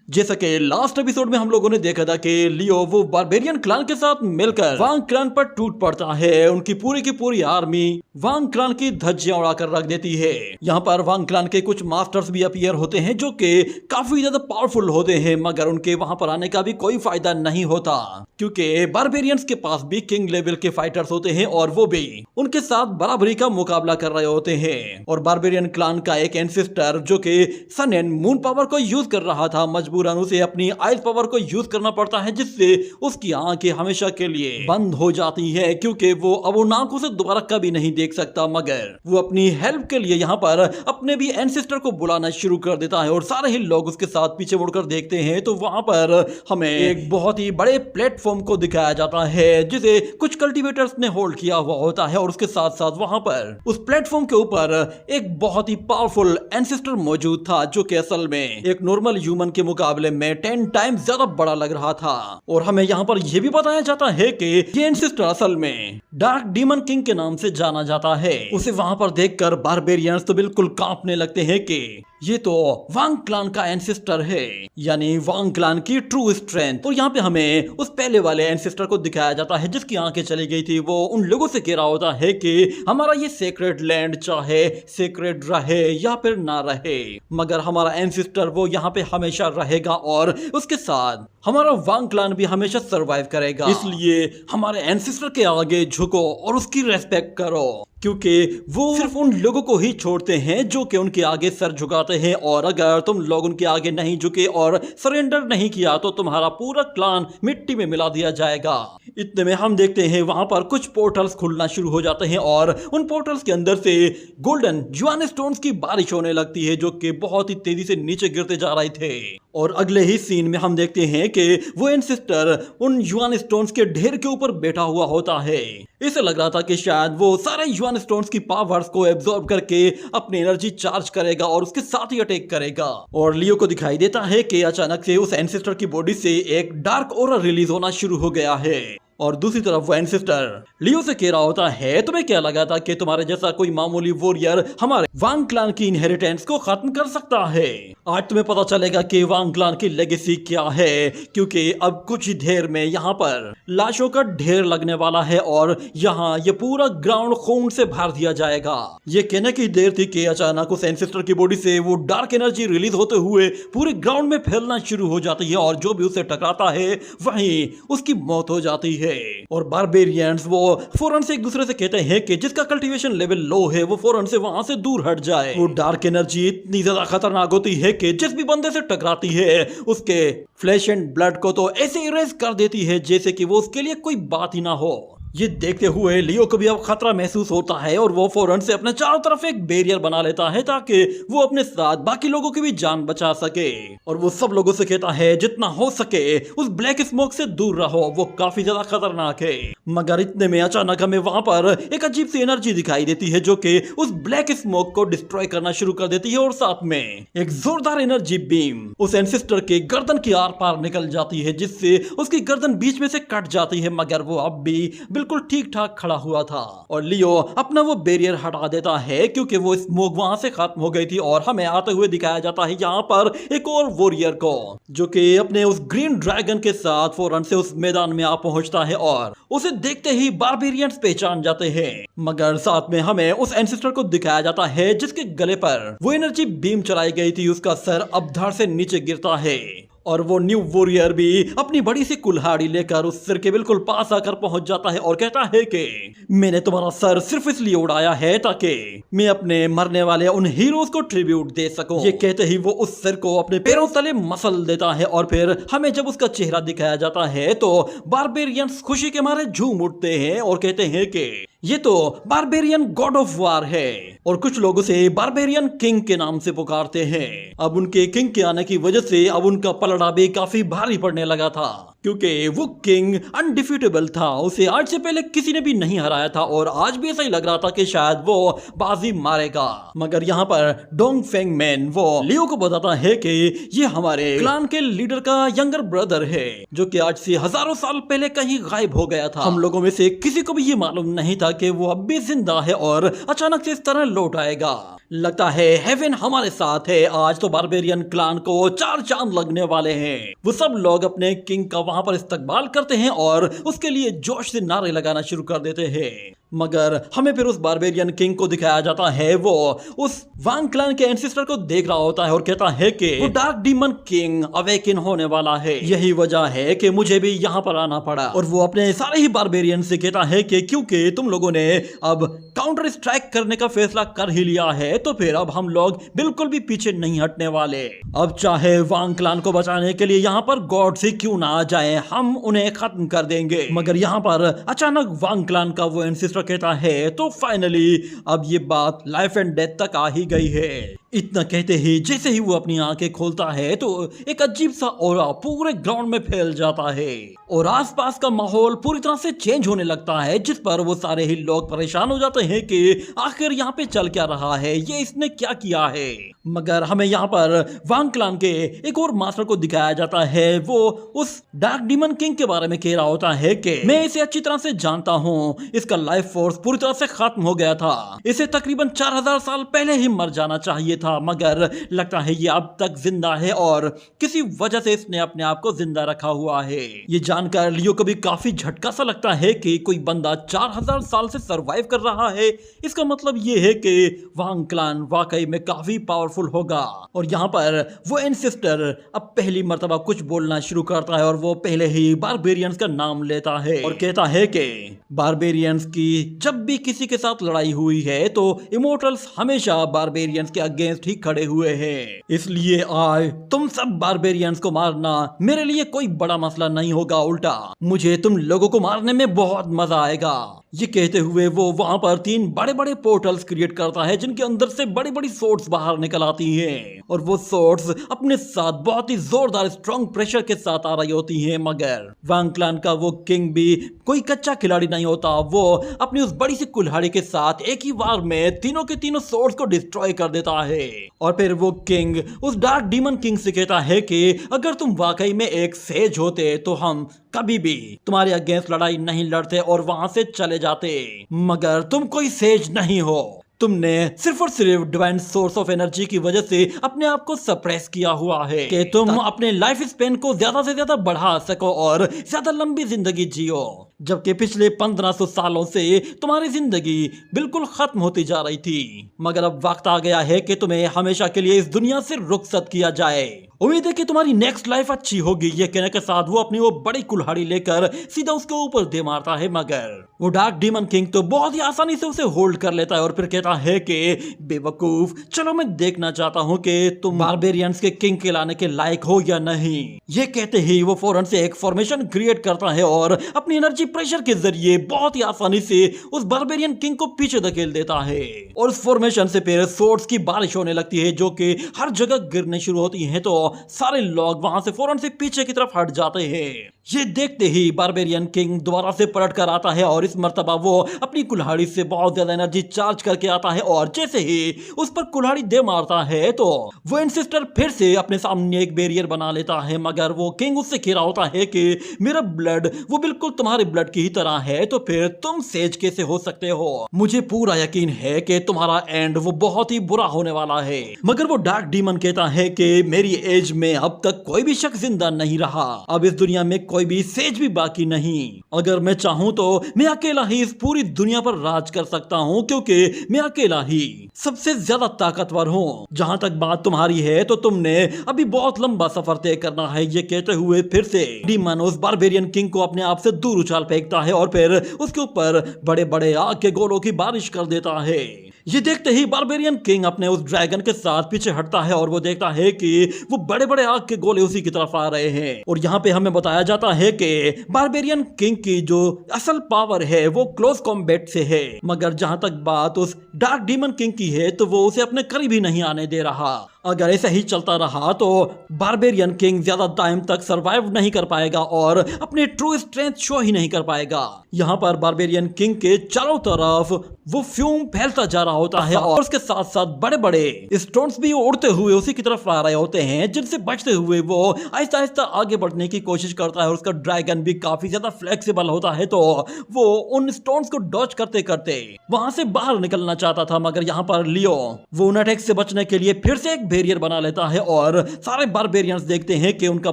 जैसा कि last episode में हम लोगों ने देखा था कि लियो वो बारबेरियन क्लान के साथ मिलकर वांग क्लान पर टूट पड़ता है। उनकी की पूरी आर्मी वांग क्लान की धज्जियां उड़ाकर रख देती है। यहाँ पर वांग क्लान के कुछ मास्टर्स भी अपीयर होते हैं जो कि काफी ज्यादा पावरफुल होते हैं, मगर उनके वहां पर आने का भी कोई फायदा नहीं होता क्योंकि बारबेरियंस के पास भी किंग लेवल के फाइटर्स होते हैं और वो भी उनके साथ बराबरी का मुकाबला कर रहे होते हैं। और बारबेरियन क्लान का एक एंसेस्टर जो कि सन एंड मून पावर को यूज कर रहा था, मजबूरन उसे अपनी आइस पावर को यूज करना पड़ता है, जिससे उसकी आंखें हमेशा के लिए बंद हो जाती है क्योंकि वो अब उन आंखों से दोबारा कभी नहीं देख सकता। मगर वो अपनी हेल्प के लिए यहाँ पर अपने भी एंसेस्टर को बुलाना शुरू कर देता है और सारे ही लोग उसके साथ पीछे मुड़कर देखते हैं तो वहां पर हमें एक बहुत ही बड़े प्लेटफॉर्म को दिखाया जाता है जिसे कुछ कल्टीवेटर्स ने होल्ड किया हुआ होता है और उसके साथ साथ वहां पर उस प्लेटफॉर्म के ऊपर एक बहुत ही पावरफुल एंसेस्टर मौजूद था जो कि असल में एक नॉर्मल ह्यूमन के मुकाबले में 10 टाइम्स ज्यादा बड़ा लग रहा था। और हमें यहाँ पर यह भी बताया जाता है कि ये एंसेस्टर असल में डार्क डीमन किंग के नाम से जाना जाता है। उसे वहां पर देखकर बारबेरियंस तो बिल्कुल कांपने लगते हैं कि ये तो वांग क्लान का एंसेस्टर है, यानी वांग क्लान की ट्रू स्ट्रेंथ। और यहाँ पे हमें उस पहले वाले एंसेस्टर को दिखाया जाता है जिसकी आंखें चली गई थी। वो उन लोगों से कह रहा होता है कि हमारा ये सेक्रेट लैंड चाहे सेक्रेट रहे या फिर ना रहे, मगर हमारा एंसेस्टर वो यहाँ पे हमेशा रहेगा और उसके साथ हमारा वांग क्लान भी हमेशा सरवाइव करेगा। इसलिए हमारे एंसेस्टर के आगे झुको और उसकी रेस्पेक्ट करो क्योंकि वो सिर्फ उन लोगों को ही छोड़ते हैं जो कि उनके आगे सर झुकाते हैं, और अगर तुम लोग उनके आगे नहीं झुके और सरेंडर नहीं किया तो तुम्हारा पूरा क्लान मिट्टी में मिला दिया जाएगा। इतने में हम देखते हैं वहां पर कुछ पोर्टल्स खुलना शुरू हो जाते हैं और उन पोर्टल्स के अंदर से गोल्डन जुआन स्टोन्स की बारिश होने लगती है जो कि बहुत ही तेजी से नीचे गिरते जा रहे थे। और अगले ही सीन में हम देखते हैं कि वो एंसेस्टर उन जुआन स्टोन्स के ढेर के ऊपर बैठा हुआ होता है। इसे लग रहा था कि शायद वो सारे जुआन स्टोन्स की पावर्स को एब्जॉर्ब करके अपनी एनर्जी चार्ज करेगा और उसके साथ ही अटैक करेगा। और लियो को दिखाई देता है कि अचानक से उस एंसेस्टर की बॉडी से एक डार्क ऑरा रिलीज होना शुरू हो गया है। और दूसरी तरफ वो एंसेस्टर लियो से कह रहा होता है तुम्हें क्या लगा था कि तुम्हारे जैसा कोई मामूली वॉरियर हमारे वांग क्लान की इनहेरिटेंस को खत्म कर सकता है? आज तुम्हें पता चलेगा कि वांग क्लान की लेगेसी क्या है, क्योंकि अब कुछ ही देर में यहाँ पर लाशों का ढेर लगने वाला है और यहाँ ये पूरा ग्राउंड खून से भर दिया जाएगा। ये कहने की देर थी कि अचानक उस एंसेस्टर की बॉडी से वो डार्क एनर्जी रिलीज होते हुए पूरे ग्राउंड में फैलना शुरू हो जाती है और जो भी उसे टकराता है वहीं उसकी मौत हो जाती है। और बारबेरियंस वो फौरन से एक दूसरे से कहते हैं कि जिसका कल्टीवेशन लेवल लो है वो फौरन से वहां से दूर हट जाए। वो डार्क एनर्जी इतनी ज्यादा खतरनाक होती है कि जिस भी बंदे से टकराती है उसके फ्लैश एंड ब्लड को तो ऐसे इरेज कर देती है जैसे कि वो उसके लिए कोई बात ही ना हो। ये देखते हुए लियो को भी अब खतरा महसूस होता है और वो फौरन से अपने चारों तरफ एक बैरियर बना लेता है ताकि वो अपने साथ बाकी लोगों की भी जान बचा सके। और वो सब लोगों से कहता है जितना हो सके उस ब्लैक स्मोक से दूर रहो, वो काफी ज्यादा खतरनाक है। मगर इतने में अचानक हमें वहां पर एक अजीब सी एनर्जी दिखाई देती है जो कि उस ब्लैक स्मोक को डिस्ट्रॉय करना शुरू कर देती है और साथ में एक जोरदार एनर्जी बीम उस एंसेस्टर के गर्दन की आर पार निकल जाती है जिससे उसकी गर्दन बीच में से कट जाती है, मगर वो अब भी बिल्कुल ठीक ठाक खड़ा हुआ था। और लियो अपना वो बैरियर हटा देता है क्योंकि वो स्मोक वहां से खत्म हो गई थी। और हमें आते हुए दिखाया जाता है यहाँ पर एक और वॉरियर को जो कि अपने उस ग्रीन ड्रैगन के साथ फौरन से उस मैदान में आ पहुंचता है और उसे देखते ही बारबेरियंस पहचान जाते हैं। मगर साथ में हमें उस एंसेस्टर को दिखाया जाता है जिसके गले पर वो एनर्जी बीम चलाई गई थी, उसका सर अब धड़ से नीचे गिरता है। और वो न्यू वॉरियर भी अपनी बड़ी सी कुल्हाड़ी लेकर उस सिर के बिल्कुल पास आकर पहुंच जाता है और कहता है कि मैंने तुम्हारा सर सिर्फ इसलिए उड़ाया है ताकि मैं अपने मरने वाले उन हीरोज को ट्रिब्यूट दे सकूं। ये कहते ही वो उस सिर को अपने पैरों तले मसल देता है और फिर हमें जब उसका चेहरा दिखाया जाता है तो बारबेरियंस खुशी के मारे झूम उठते हैं और कहते हैं कि ये तो बारबेरियन गॉड ऑफ वार है। और कुछ लोग उसे बारबेरियन किंग के नाम से पुकारते हैं। अब उनके किंग के आने की वजह से अब उनका पलड़ा भी काफी भारी पड़ने लगा था क्योंकि वो किंग अनडिफिटेबल था, उसे आज से पहले किसी ने भी नहीं हराया था और आज भी ऐसा ही लग रहा था कि शायद वो बाजी मारेगा। मगर यहाँ पर डोंग फेंग मैन वो लियो को बताता है कि ये हमारे क्लान के लीडर का यंगर ब्रदर है जो कि आज से हजारों साल पहले कहीं गायब हो गया था। हम लोगों में से किसी को भी ये मालूम नहीं था कि वो अब भी जिंदा है और अचानक से इस तरह लौट आएगा। लगता है हेवन हमारे साथ है। आज तो बारबेरियन क्लान को 4 चांद लगने वाले हैं। वो सब लोग अपने किंग का वहां पर इस्तकबाल करते हैं और उसके लिए जोश से नारे लगाना शुरू कर देते हैं। मगर हमें फिर उस बारबेरियन किंग को दिखाया जाता है, वो उस वांग क्लान के एंसेस्टर को देख रहा होता है और कहता है कि वो डार्क डीमन किंग अवेकिन होने वाला है। यही वजह है कि मुझे भी यहाँ पर आना पड़ा। और वो अपने सारे ही बारबेरियन से कहता है कि क्योंकि तुम लोगों ने अब काउंटर स्ट्राइक करने का फैसला कर ही लिया है, तो फिर अब हम लोग बिल्कुल भी पीछे नहीं हटने वाले। अब चाहे वांग क्लान को बचाने के लिए यहाँ पर गॉड से क्यों ना आ जाए, हम उन्हें खत्म कर देंगे। मगर यहाँ पर अचानक वांग क्लान का वो एंसेस्टर कहता है, तो फाइनली अब ये बात लाइफ एंड डेथ तक आ ही गई है। इतना कहते ही जैसे ही वो अपनी आंखें खोलता है तो एक अजीब सा ऑरा पूरे ग्राउंड में फैल जाता है और आसपास का माहौल पूरी तरह से चेंज होने लगता है, जिस पर वो सारे ही लोग परेशान हो जाते हैं कि आखिर यहाँ पे चल क्या रहा है, ये इसने क्या किया है। मगर हमें यहाँ पर वांग क्लान के एक और मास्टर को दिखाया जाता है। वो उस डार्क डीमन किंग के बारे में कह रहा होता है कि मैं इसे अच्छी तरह से जानता हूँ, इसका लाइफ फोर्स पूरी तरह से खत्म हो गया था, इसे तकरीबन 4000 साल पहले ही मर जाना चाहिए था, मगर लगता है ये अब तक जिंदा है और किसी वजह से इसने अपने आप को जिंदा रखा हुआ है। ये जानकर लियो को भी काफी झटका सा लगता है कि कोई बंदा 4000 साल से सरवाइव कर रहा है। इसका मतलब ये है कि वांग क्लान वाकई में काफी पावरफुल होगा। और यहाँ पर वो एंसेस्टर अब पहली मर्तबा कुछ बोलना शुरू करता है और वो पहले ही बारबेरियंस का नाम लेता है और कहता है कि बारबेरियंस की जब भी किसी के साथ लड़ाई हुई है तो इमोर्टल्स हमेशा बारबेरियंस के अगेंस्ट ही खड़े हुए हैं। इसलिए आज तुम सब बारबेरियंस को मारना मेरे लिए कोई बड़ा मसला नहीं होगा, उल्टा मुझे तुम लोगों को मारने में बहुत मजा आएगा। ये कहते हुए वो वहां पर 3 बड़े बड़े पोर्टल्स क्रिएट करता है, जिनके अंदर से बड़ी बड़ी सोर्ड्स बाहर निकल आती हैं और वो सोर्ड्स अपने साथ बहुत ही जोरदार स्ट्रॉन्ग प्रेशर के साथ आ रही होती हैं। मगर वांग क्लान का वो किंग भी कोई कच्चा खिलाड़ी नहीं होता। वो अपनी उस बड़ी सी कुल्हाड़ी के साथ एक ही बार में तीनों के तीनों सोर्ड्स को डिस्ट्रॉय कर देता है। और फिर वो किंग उस डार्क डीमन किंग से कहता है कि अगर तुम वाकई में एक सेज होते तो हम कभी भी तुम्हारे अगेंस्ट लड़ाई नहीं लड़ते और वहां से चले जाते, मगर तुम कोई सेज नहीं हो। तुमने सिर्फ और सिर्फ डिवाइन सोर्स ऑफ एनर्जी की वजह से अपने आप को सप्रेस किया हुआ है कि तुम अपने लाइफ स्पेन को ज्यादा से ज्यादा बढ़ा सको और ज्यादा लंबी जिंदगी जियो, जबकि पिछले 1500 सालों से तुम्हारी जिंदगी बिल्कुल खत्म होती जा रही थी। मगर अब वक्त आ गया है कि तुम्हें हमेशा के लिए इस दुनिया से रुखसत किया जाए। उम्मीद है कि तुम्हारी नेक्स्ट लाइफ अच्छी होगी। ये कहने के साथ वो अपनी वो बड़ी कुल्हाड़ी लेकर सीधा उसके ऊपर दे मारता है, मगर वो डार्क डीमन किंग तो बहुत ही आसानी से उसे होल्ड कर लेता है और फिर कहता है कि बेवकूफ, चलो मैं देखना चाहता हूँ कि तुम बारबेरियंस के किंग के लाने के लायक हो या नहीं। ये कहते ही वो फौरन से एक फॉर्मेशन क्रिएट करता है और अपनी एनर्जी प्रेशर के जरिए बहुत ही आसानी से उस बारबेरियन किंग को पीछे धकेल देता है और उस फॉर्मेशन से फिर सोर्ड्स की बारिश होने लगती है, जो कि हर जगह गिरने शुरू होती है। तो सारे लोग वहां से फौरन से पीछे की तरफ हट जाते हैं। ये देखते ही बारबेरियन किंग दोबारा से पलट कर आता है और इस मर्तबा वो अपनी कुल्हाड़ी से बहुत ज्यादा एनर्जी चार्ज करके आता है और जैसे ही उस पर कुल्हाड़ी दे मारता है तो वो एंसेस्टर फिर से अपने सामने एक बैरियर बना लेता है। मगर वो किंग उससे कह रहा होता है कि मेरा ब्लड वो बिल्कुल तुम्हारे ब्लड की ही तरह है, तो फिर तुम सेज कैसे हो सकते हो? मुझे पूरा यकीन है कि तुम्हारा एंड वो बहुत ही बुरा होने वाला है। मगर वो डार्क डीमन कहता है कि मेरी एज में अब तक कोई भी शख्स जिंदा नहीं रहा, अब इस दुनिया में कोई भी सेज भी बाकी नहीं। अगर मैं चाहूं तो मैं अकेला ही इस पूरी दुनिया पर राज कर सकता हूं, क्योंकि मैं अकेला ही सबसे ज्यादा ताकतवर हूं। जहां तक बात तुम्हारी है तो तुमने अभी बहुत लंबा सफर तय करना है। ये कहते हुए फिर से डीमन उस बारबेरियन किंग को अपने आप से दूर उछाल फेंकता है और फिर उसके ऊपर बड़े बड़े आग के गोलों की बारिश कर देता है। ये देखते ही बारबेरियन किंग अपने उस ड्रैगन के साथ पीछे हटता है और वो देखता है कि वो बड़े बड़े आग के गोले उसी की तरफ आ रहे हैं। और यहाँ पे हमें बताया जाता है कि बारबेरियन किंग की जो असल पावर है वो क्लोज कॉम्बैट से है, मगर जहां तक बात उस डार्क डीमन किंग की है तो वो उसे अपने करीब ही नहीं आने दे रहा। अगर ऐसा ही चलता रहा तो बारबेरियन किंग ज्यादा टाइम तक सरवाइव नहीं कर पाएगा और अपने ट्रू स्ट्रेंथ शो ही नहीं कर पाएगा। यहाँ पर बारबेरियन किंग के चारों तरफ वो फ्यूम फैलता जा रहा होता है और उसके साथ साथ बड़े बड़े स्टोन्स भी उड़ते हुए उसी की तरफ आ रहे होते हैं, जिनसे बचते हुए वो आहिस्ता आहिस्ता आगे बढ़ने की कोशिश करता है। और उसका ड्रैगन भी काफी ज्यादा फ्लेक्सिबल होता है, तो वो उन स्टोन्स को डॉज करते करते वहां से बाहर निकलना चाहता था। मगर यहाँ पर लियो वो उन अटैक से बचने के लिए फिर से एक बैरियर बना लेता है और सारे बारबेरियंस देखते हैं कि उनका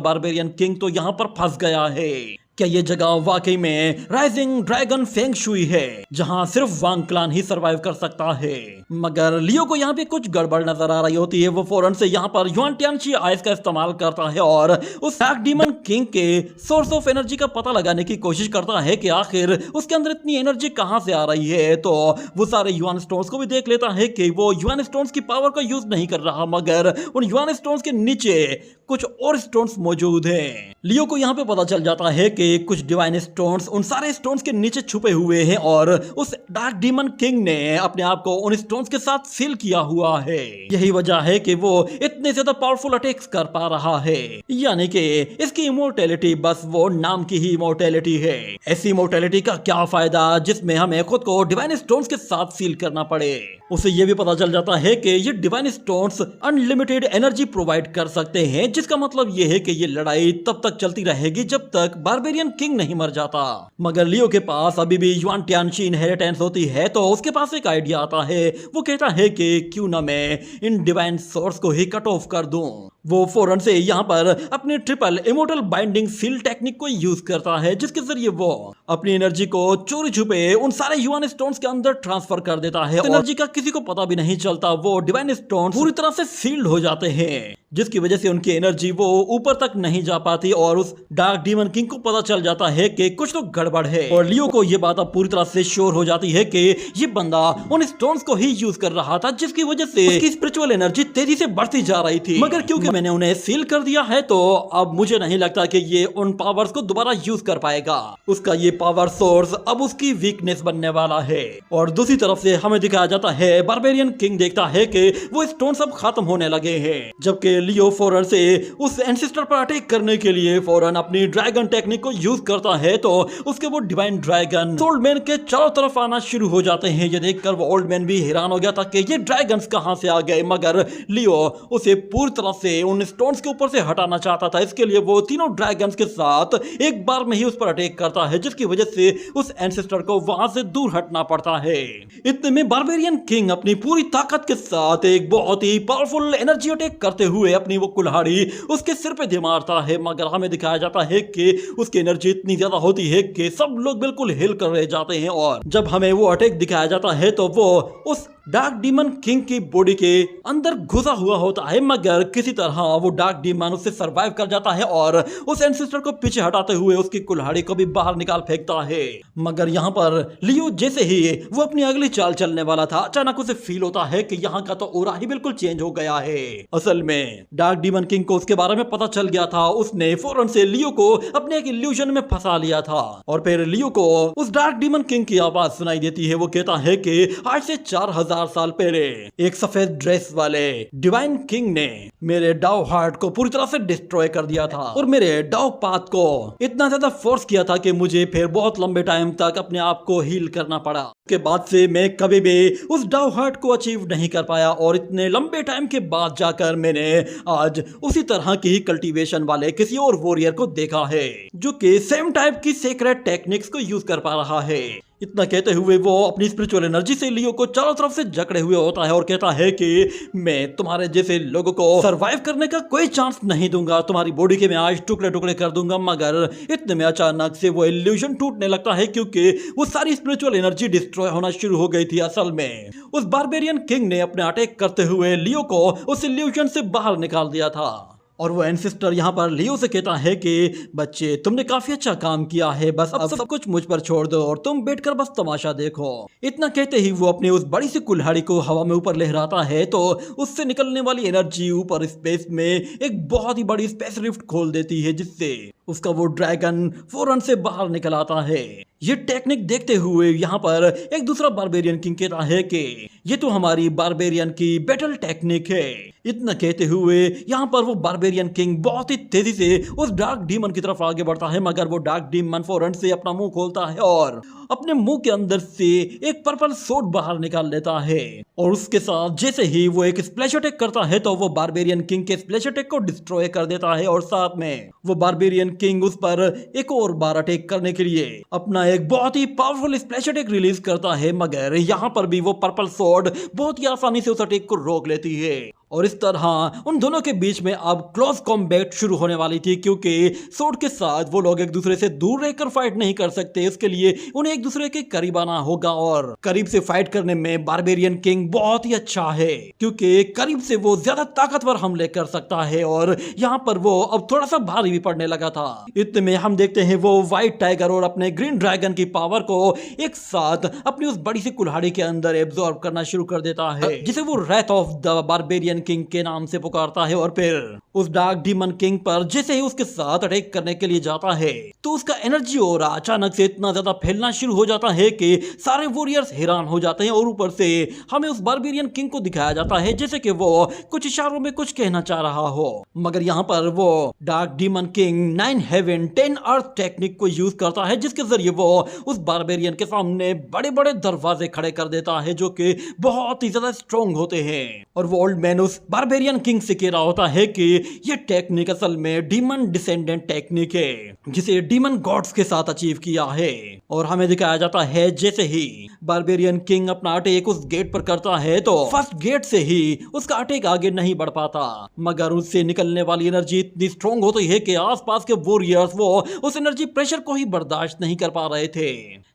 बारबेरियन किंग तो यहाँ पर फंस गया है। क्या ये जगह वाकई में राइजिंग ड्रैगन फेंग शुई है, जहां सिर्फ वांग क्लान ही सरवाइव कर सकता है। मगर लियो को यहाँ पे कुछ गड़बड़ नजर आ रही होती है। वो फौरन से यहाँ पर युआन टियानशी आइस का इस्तेमाल करता है और उस डार्क डीमन किंग के सोर्स ऑफ एनर्जी का पता लगाने की कोशिश करता है कि आखिर उसके अंदर इतनी एनर्जी कहां से आ रही है। तो वो सारे युआन स्टोन्स को भी देख लेता है कि वो युआन स्टोन्स की पावर का यूज नहीं कर रहा, मगर उन युआन स्टोन्स के नीचे कुछ और स्टोन्स मौजूद हैं। लियो को यहाँ पे पता चल जाता है कि कुछ डिवाइन स्टोन्स उन सारे स्टोन्स के नीचे छुपे हुए हैं और उस डार्क डीमन किंग ने अपने आप को उन स्टोन्स के साथ सील किया हुआ है। यही वजह है कि वो इतने ज्यादा पावरफुल अटैक्स कर पा रहा है। यानी कि इसकी इमोर्टैलिटी बस वो नाम की ही इमोर्टैलिटी है। ऐसी इमोर्टैलिटी का क्या फायदा जिसमें हमें खुद को डिवाइन स्टोन्स के साथ सील करना पड़े। उसे ये भी पता चल जाता है कि ये divine stones unlimited energy provide कर सकते हैं, जिसका मतलब ये है कि ये लड़ाई तब तक चलती रहेगी जब तक बारबेरियन किंग नहीं मर जाता। मगर लियो के पास अभी भी युआन टियानशी इनहेरिटेंस होती है, तो उसके पास एक आइडिया आता है। वो कहता है कि क्यों ना मैं इन डिवाइन सोर्स को ही कट ऑफ कर दूं। वो फौरन से यहाँ पर अपने triple immortal binding seal technique को यूज करता है, जिसके जरिए वो अपनी एनर्जी को चोरी छुपे उन सारे युआन स्टोन्स के अंदर ट्रांसफर कर देता है। एनर्जी का किसी को पता भी नहीं चलता। वो डिवाइन स्टोन्स पूरी तरह से सील्ड हो जाते हैं, जिसकी वजह से उनकी एनर्जी वो ऊपर तक नहीं जा पाती और उस डार्क डीमन किंग को पता चल जाता है कि कुछ तो गड़बड़ है। और लियो को ये बात अब पूरी तरह से श्योर हो जाती है कि ये बंदा उन स्टोन्स को ही यूज कर रहा था, जिसकी वजह से उसकी स्पिरिचुअल एनर्जी तेजी से बढ़ती जा रही थी। मगर क्योंकि मैंने उन्हें सील कर दिया है, तो अब मुझे नहीं लगता कि ये उन पावर्स को दोबारा यूज कर पाएगा। उसका ये पावर सोर्स अब उसकी वीकनेस बनने वाला है। और दूसरी तरफ से हमें दिखाया जाता है बारबेरियन किंग देखता है कि वो स्टोन सब खत्म होने लगे हैं, जबकि लियो फौरन से उस एंसेस्टर पर अटैक करने के लिए फौरन अपनी ड्रैगन टेक्निक को यूज करता है। तो उसके वो डिवाइन ड्रैगन ओल्ड मैन के चारों तरफ आना शुरू हो जाते हैं। ये देखकर वो ओल्ड मैन भी हैरान हो गया था कि ये ड्रैगन्स कहां से आ गए। मगर लियो उसे पूरी तरह से उन स्टोन्स के ऊपर से हटाना चाहता था। इसके लिए वो तीनों ड्रैगन्स के साथ एक बार में ही उस पर अटैक करता है, जिसकी वजह से उस एंसेस्टर को वहां से दूर हटना पड़ता है। इतने में बारबेरियन किंग अपनी पूरी ताकत के साथ एक बहुत ही पावरफुल एनर्जी अटैक करते हुए अपनी वो कुल्हाड़ी उसके सिर पे दे मारता है। मगर हमें दिखाया जाता है कि उसकी एनर्जी इतनी ज्यादा होती है कि सब लोग बिल्कुल हिल कर रह जाते हैं। और जब हमें वो अटैक दिखाया जाता है तो वो उस डार्क डीमन किंग की बॉडी के अंदर घुसा हुआ होता है, मगर किसी तरह वो डार्क डीमन उससे सरवाइव कर जाता है और उस एंसेस्टर को पीछे हटाते हुए उसकी कुल्हाड़ी को भी बाहर निकाल फेंकता है। मगर यहाँ पर लियो जैसे ही वो अपनी अगली चाल चलने वाला था, अचानक उसे फील होता है कि यहाँ का तो ऑरा ही बिल्कुल चेंज हो गया है। असल में डार्क डीमन किंग को उसके बारे में पता चल गया था। उसने फौरन से लियो को अपने एक इल्यूजन में फंसा लिया था और फिर लियो को उस डार्क डीमन किंग की आवाज सुनाई देती है। वो कहता है कि आज से 4000 साल पहले एक सफेद ड्रेस वाले डिवाइन किंग ने मेरे डाउ हार्ट को पूरी तरह से डिस्ट्रॉय कर दिया था और मेरे डाउ पाथ को इतना ज्यादा फोर्स किया था कि मुझे फिर बहुत लंबे टाइम तक अपने आप को हील करना पड़ा। उसके बाद से मैं कभी भी उस डाउ हार्ट को अचीव नहीं कर पाया और इतने लंबे टाइम के बाद जाकर मैंने आज उसी तरह की कल्टीवेशन वाले किसी और वॉरियर को देखा है, जो कि सेम टाइप की सीक्रेट टेक्निक्स को यूज कर पा रहा है। इतना कहते हुए वो अपनी स्पिरिचुअल एनर्जी से लियो को चारों तरफ से जकड़े हुए होता है और कहता है कि मैं तुम्हारे जैसे लोगों को सरवाइव करने का कोई चांस नहीं दूंगा, तुम्हारी बॉडी के मैं आज टुकड़े टुकड़े कर दूंगा। मगर इतने में अचानक से वो इल्यूजन टूटने लगता है, क्योंकि वो सारी स्पिरिचुअल एनर्जी डिस्ट्रॉय होना शुरू हो गई थी। असल में उस बारबेरियन किंग ने अपने अटैक करते हुए लियो को उस इल्यूजन से बाहर निकाल दिया था। और वो एंसेस्टर यहाँ पर लियो से कहता है कि बच्चे तुमने काफी अच्छा काम किया है, बस अब सब कुछ मुझ पर छोड़ दो और तुम बैठकर बस तमाशा देखो। इतना कहते ही वो अपनी उस बड़ी सी कुल्हाड़ी को हवा में ऊपर लहराता है, तो उससे निकलने वाली एनर्जी ऊपर स्पेस में एक बहुत ही बड़ी स्पेस रिफ्ट खोल देती है, जिससे उसका वो ड्रैगन फौरन से बाहर निकल आता है। ये टेक्निक देखते हुए यहाँ पर एक दूसरा बारबेरियन किंग कहता है कि ये तो हमारी बारबेरियन की बैटल टेक्निक है। इतना कहते हुए यहाँ पर वो बारबेरियन किंग बहुत ही तेजी से उस डार्क डीमन की तरफ आगे बढ़ता है, मगर वो डार्क डीमन फौरन से अपना मुंह खोलता है और अपने मुंह के अंदर से एक पर्पल सोड बाहर निकाल लेता है। और उसके साथ जैसे ही वो एक स्प्लैश अटैक करता है तो वो बारबेरियन किंग के स्प्लैश अटैक को डिस्ट्रॉय कर देता है, और साथ में वो बारबेरियन किंग उस पर एक और बार अटैक करने के लिए अपना एक बहुत ही पावरफुल स्प्लैश अटैक रिलीज करता है, मगर यहाँ पर भी वो पर्पल सोड बहुत ही आसानी से उस अटैक को रोक लेती है। और इस तरह उन दोनों के बीच में अब क्लोज कॉम्बैट शुरू होने वाली थी, क्योंकि सोड के साथ वो लोग एक दूसरे से दूर रहकर फाइट नहीं कर सकते। इसके लिए उन्हें एक दूसरे के करीब आना होगा, और करीब से फाइट करने में बारबेरियन किंग बहुत ही अच्छा है, क्योंकि करीब से वो ज्यादा ताकतवर हमले कर सकता है। और यहाँ पर वो अब थोड़ा सा भारी भी पड़ने लगा था। इतने में हम देखते हैं वो व्हाइट टाइगर और अपने ग्रीन ड्रैगन की पावर को एक साथ अपनी उस बड़ी सी कुल्हाड़ी के अंदर एब्जॉर्ब करना शुरू कर देता है, जिसे वो wrath of the barbarian king के नाम से पुकारता है। और फिर उस डार्क डीमन किंग पर जैसे ही उसके साथ अटैक करने के लिए जाता है तो उसका एनर्जी और अचानक से इतना ज्यादा फैलना शुरू हो जाता है कि सारे वॉरियर्स हैरान हो जाते हैं। और ऊपर से हमें उस बारबेरियन किंग को दिखाया जाता है जैसे कि वो कुछ इशारों में कुछ कहना चाह रहा हो, मगर यहाँ पर वो डार्क डीमन किंग 9 हेवन 10 अर्थ टेक्निक को यूज करता है, जिसके जरिए वो उस बारबेरियन के सामने बड़े बड़े दरवाजे खड़े कर देता है जो कि बहुत ही ज्यादा स्ट्रॉन्ग होते हैं। और वो ओल्ड मैन उस बारबेरियन किंग से कह रहा होता है कि ये टेक्निक असल में डीमन डिसेंडेंट टेक्निक है, जिसे डीमन गॉड्स के साथ अचीव किया है। और हमें दिखाया जाता है जैसे ही बारबेरियन किंग अपना अटैक उस गेट पर करता है तो फर्स्ट गेट से ही उसका अटैक आगे नहीं बढ़ पाता, मगर उससे निकलने वाली एनर्जी इतनी स्ट्रॉन्ग होती है कि आसपास के वॉरियर्स वो उस एनर्जी प्रेशर को ही बर्दाश्त नहीं कर पा रहे थे।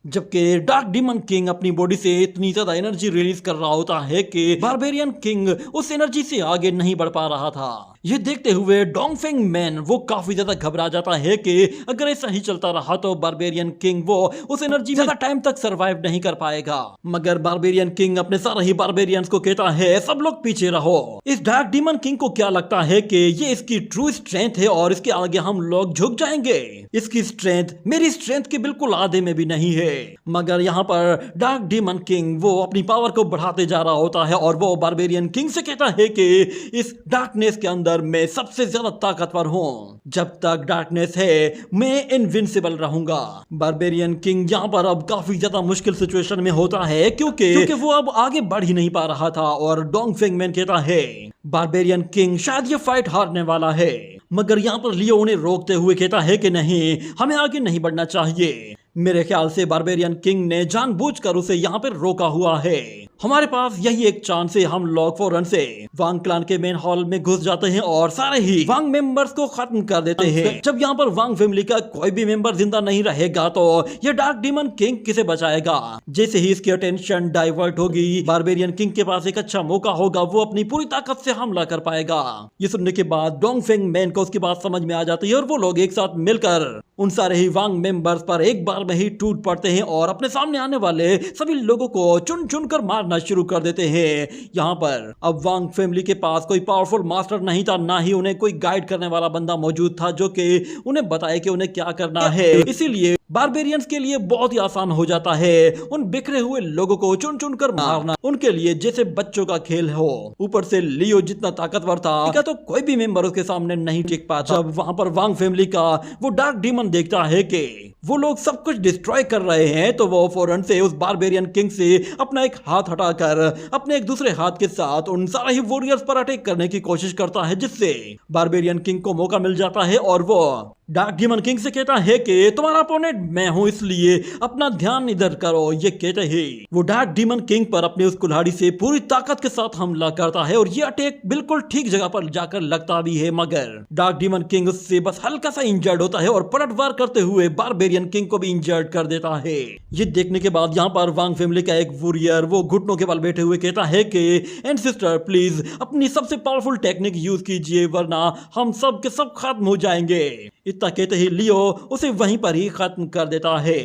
जबकि डार्क डीमन किंग अपनी बॉडी से इतनी ज्यादा एनर्जी रिलीज कर रहा होता है कि बारबेरियन किंग उस एनर्जी से आगे नहीं बढ़ पा रहा था। ये देखते हुए डोंगफेंग मैन वो काफी ज्यादा घबरा जाता है कि अगर ऐसा ही चलता रहा तो बारबेरियन किंग वो उस एनर्जी में ज्यादा टाइम तक सरवाइव नहीं कर पाएगा। मगर बारबेरियन किंग अपने सारे ही बारबेरियंस को कहता है सब लोग पीछे रहो। इस डार्क डीमन किंग को क्या लगता है कि ये इसकी ट्रू स्ट्रेंथ है और इसके आगे हम लोग झुक जाएंगे। इसकी स्ट्रेंथ मेरी स्ट्रेंथ के बिल्कुल आधे में भी नहीं है। मगर यहाँ पर डार्क डीमन किंग वो अपनी पावर को बढ़ाते जा रहा होता है और वो बारबेरियन किंग से कहता है कि इस डार्कनेस के अंदर मैं सबसे ज्यादा ताकतवर हूँ। जब तक डार्कनेस है मैं इनविंसिबल रहूंगा। बारबेरियन किंग यहाँ पर अब काफी ज्यादा मुश्किल सिचुएशन में होता है क्योंकि वो अब आगे बढ़ ही नहीं पा रहा था। और डोंगफेंग मैन कहता है बारबेरियन किंग शायद ये फाइट हारने वाला है, मगर यहाँ पर लियो उन्हें रोकते हुए कहता है कि नहीं, हमें आगे नहीं बढ़ना चाहिए। मेरे ख्याल से बारबेरियन किंग ने जानबूझकर उसे यहाँ पर रोका हुआ है। हमारे पास यही एक चांस है, हम लोग फौरन से वांग क्लान के मेन हॉल में घुस जाते हैं और सारे ही वांग मेंबर्स को खत्म कर देते हैं। जब यहाँ पर वांग फैमिली का कोई भी मेंबर जिंदा नहीं रहेगा तो ये डार्क डीमन किंग किसे बचाएगा। जैसे ही इसकी अटेंशन डाइवर्ट होगी, बारबेरियन किंग के पास एक अच्छा मौका होगा, वो अपनी पूरी ताकत से हमला कर पाएगा। ये सुनने के बाद डोंगफेंग मैन को उसकी बात समझ में आ जाती है और वो लोग एक साथ मिलकर उन सारे ही वांग मेंबर्स पर एक बार में ही टूट पड़ते हैं और अपने सामने आने वाले सभी लोगों को चुन चुन कर मारना शुरू कर देते हैं। यहाँ पर अब वांग फैमिली के पास कोई पावरफुल मास्टर नहीं था, ना ही उन्हें कोई गाइड करने वाला बंदा मौजूद था जो कि उन्हें बताए कि उन्हें क्या करना है। इसीलिए बारबेरियंस के लिए बहुत ही आसान हो जाता है उन बिखरे हुए लोगों को चुन चुन कर मारना, उनके लिए जैसे बच्चों का खेल हो। ऊपर से लियो जितना ताकतवर था तो कोई भी मेंबर उसके सामने नहीं टिक पाता। जब वहां पर वांग फैमिली का वो डार्क डीमन देखता है कि वो लोग सब कुछ डिस्ट्रॉय कर रहे हैं तो वो फौरन से उस बारबेरियन किंग से अपना एक हाथ हटाकर अपने एक दूसरे हाथ के साथ उन सारे ही वॉरियर्स पर अटैक करने की कोशिश करता है, जिससे बारबेरियन किंग को मौका मिल जाता है और वो डार्क डीमन किंग से कहता है कि तुम्हारा अपोनेंट मैं हूं, इसलिए अपना ध्यान इधर करो। ये कहते ही वो डार्क डीमन किंग पर अपने उस कुल्हाड़ी से पूरी ताकत के साथ हमला करता है और ये अटैक बिल्कुल ठीक जगह पर जाकर लगता भी है, मगर डार्क डीमन किंग उससे बस हल्का सा इंजर्ड होता है और पलटवार करते हुए बारबेरियन किंग को भी इंजर्ड कर देता है। ये देखने के बाद यहाँ पर वांग फैमिली का एक वॉरियर वो घुटनों के बल बैठे हुए कहता है कि एंसेस्टर प्लीज अपनी सबसे पावरफुल टेक्निक यूज कीजिए वरना हम सब के सब खत्म हो जाएंगे। इतना कहते ही लियो उसे वहीं पर ही खत्म कर देता है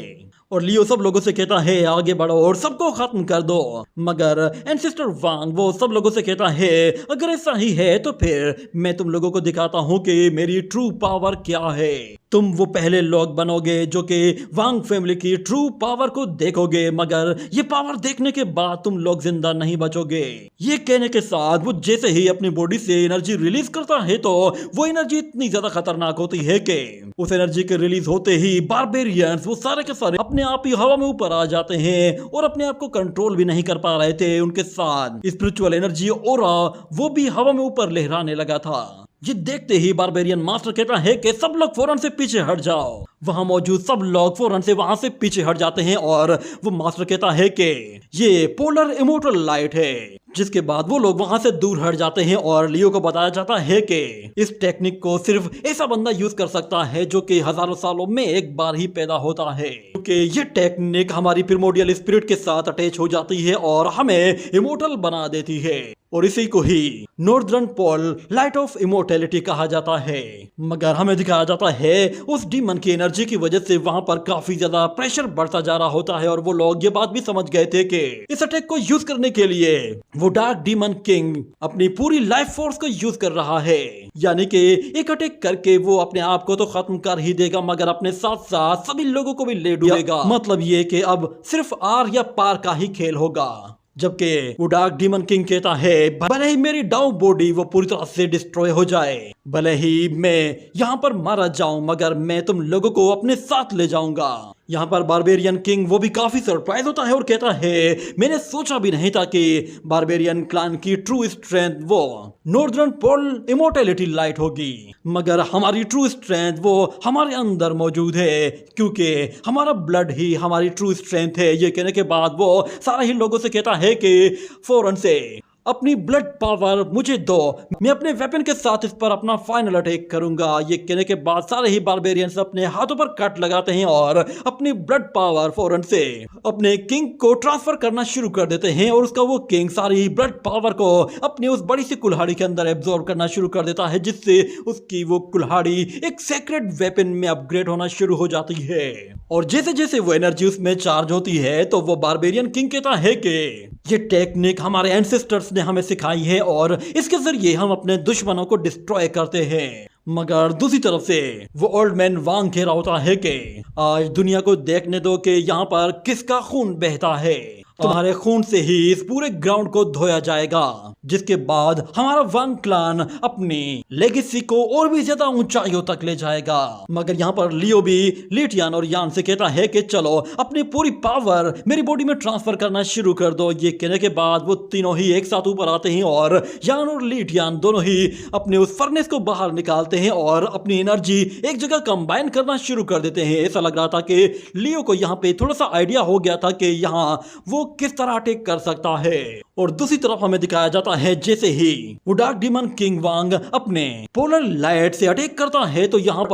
और लियो सब लोगों से कहता है आगे बढ़ो और सबको खत्म कर दो। मगर एंसेस्टर वांग वो सब लोगों से कहता है अगर ऐसा ही है तो फिर मैं तुम लोगों को दिखाता हूँ कि मेरी ट्रू पावर क्या है। तुम वो पहले लोग बनोगे जो कि वांग फैमिली की ट्रू पावर को देखोगे, मगर ये पावर देखने के बाद तुम लोग जिंदा नहीं बचोगे। ये कहने के साथ वो जैसे ही अपनी बॉडी से एनर्जी रिलीज करता है तो वो एनर्जी इतनी ज्यादा खतरनाक होती है कि उस एनर्जी के रिलीज होते ही बारबेरियंस वो सारे के सारे अपने आप ही हवा में ऊपर आ जाते हैं और अपने आप को कंट्रोल भी नहीं कर पा रहे थे। उनके साथ स्पिरिचुअल एनर्जी ऑरा वो भी हवा में ऊपर लहराने लगा था। ये देखते ही बारबेरियन मास्टर कहता है कि सब लोग फौरन से पीछे हट जाओ। वहां मौजूद सब लोग फौरन से वहां से पीछे हट जाते हैं और वो मास्टर कहता है कि ये पोलर इमोर्टल लाइट है। जिसके बाद वो लोग वहां से दूर हट जाते हैं और लियो को बताया जाता है कि इस टेक्निक को सिर्फ ऐसा बंदा यूज कर सकता है जो कि हजारों सालों में एक बार ही पैदा होता है, क्योंकि ये टेक्निक हमारी प्रिमोडियल स्पिरिट के साथ अटैच हो जाती है और हमें इमोर्टल बना देती है। और इसी को ही northern pole light of immortality कहा जाता है। मगर हमें दिखाया जाता है उस डीमन की एनर्जी की वजह से वहां पर काफी ज्यादा प्रेशर बढ़ता जा रहा होता है और वो लोग ये बात भी समझ गए थे कि इस अटैक को यूज करने के लिए वो डार्क डीमन किंग अपनी पूरी लाइफ फोर्स को यूज कर रहा है। यानी कि एक अटैक करके वो अपने आप को तो खत्म कर ही देगा मगर अपने साथ साथ सभी लोगों को भी ले डूबेगा। मतलब ये कि अब सिर्फ आर या पार का ही खेल होगा। जबकि वो डार्क डीमन किंग कहता है भले ही मेरी डाउन बॉडी वो पूरी तरह से डिस्ट्रॉय हो जाए, भले ही मैं यहाँ पर मारा जाऊं, मगर मैं तुम लोगों को अपने साथ ले जाऊंगा। यहाँ पर बारबेरियन किंग वो भी काफी सरप्राइज होता है और कहता है मैंने सोचा भी नहीं था कि बारबेरियन क्लान की ट्रू स्ट्रेंथ वो नॉर्दर्न पोल इमोर्टैलिटी लाइट होगी, मगर हमारी ट्रू स्ट्रेंथ वो हमारे अंदर मौजूद है, क्योंकि हमारा ब्लड ही हमारी ट्रू स्ट्रेंथ है। ये कहने के बाद वो सारे ही लोगों से कहता है कि फौरन से अपनी ब्लड पावर मुझे दो, मैं अपने वेपन के साथ इस पर अपना फाइनल अटैक करूंगा। ये कहने के बाद सारे ही बारबेरियंस अपने हाथों पर कट लगाते हैं और अपनी ब्लड पावर फौरन से अपने किंग को ट्रांसफर करना शुरू कर देते हैं और उसका वो किंग सारी ब्लड पावर को अपनी उस बड़ी सी कुल्हाड़ी के अंदर एब्जॉर्ब करना शुरू कर देता है, जिससे उसकी वो कुल्हाड़ी एक सेक्रेट वेपन में अपग्रेड होना शुरू हो जाती है। और जैसे जैसे वो एनर्जी उसमें चार्ज होती है तो वो बारबेरियन किंग कहता है कि ये टेक्निक हमारे एंसेस्टर्स ने हमें सिखाई है और इसके जरिए हम अपने दुश्मनों को डिस्ट्रॉय करते हैं। मगर दूसरी तरफ से वो ओल्ड मैन वांग कह रहा होता है कि आज दुनिया को देखने दो कि यहाँ पर किसका खून बहता है। तुम्हारे खून से ही इस पूरे ग्राउंड को धोया जाएगा, जिसके बाद हमारा वांग क्लान अपनी लेगेसी को और भी ज्यादा ऊंचाइयों तक ले जाएगा। मगर यहाँ पर लियो भी लीटियान और यान से कहता है कि चलो अपनी पूरी पावर मेरी बॉडी में ट्रांसफर करना शुरू कर दो। ये कहने के बाद वो तीनों ही एक साथ ऊपर आते हैं और यान और लीटियान दोनों ही अपने उस फर्नेस को बाहर निकालते हैं और अपनी एनर्जी एक जगह कंबाइन करना शुरू कर देते हैं। ऐसा लग रहा था कि लियो को यहाँ पे थोड़ा सा आइडिया हो गया था कि यहाँ वो किस तरह अटैक कर सकता है। और दूसरी तरफ हमें दिखाया जाता है जैसे ही वो डार्क डीमन किंग वांग अपने पोलर लाइट से अटैक करता है तो यहाँ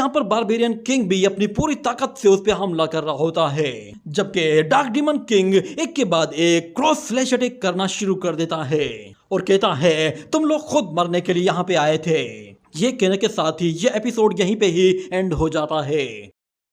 पर बारबेरियन किंग भी अपनी पूरी ताकत से उस पर हमला कर रहा होता है, जबकि डार्क डीमन किंग एक के बाद एक क्रॉस स्लैश अटैक करना शुरू कर देता है और कहता है तुम लोग खुद मरने के लिए यहाँ पे आए थे। ये कहने के साथ ही ये एपिसोड यहीं पे ही एंड हो जाता है।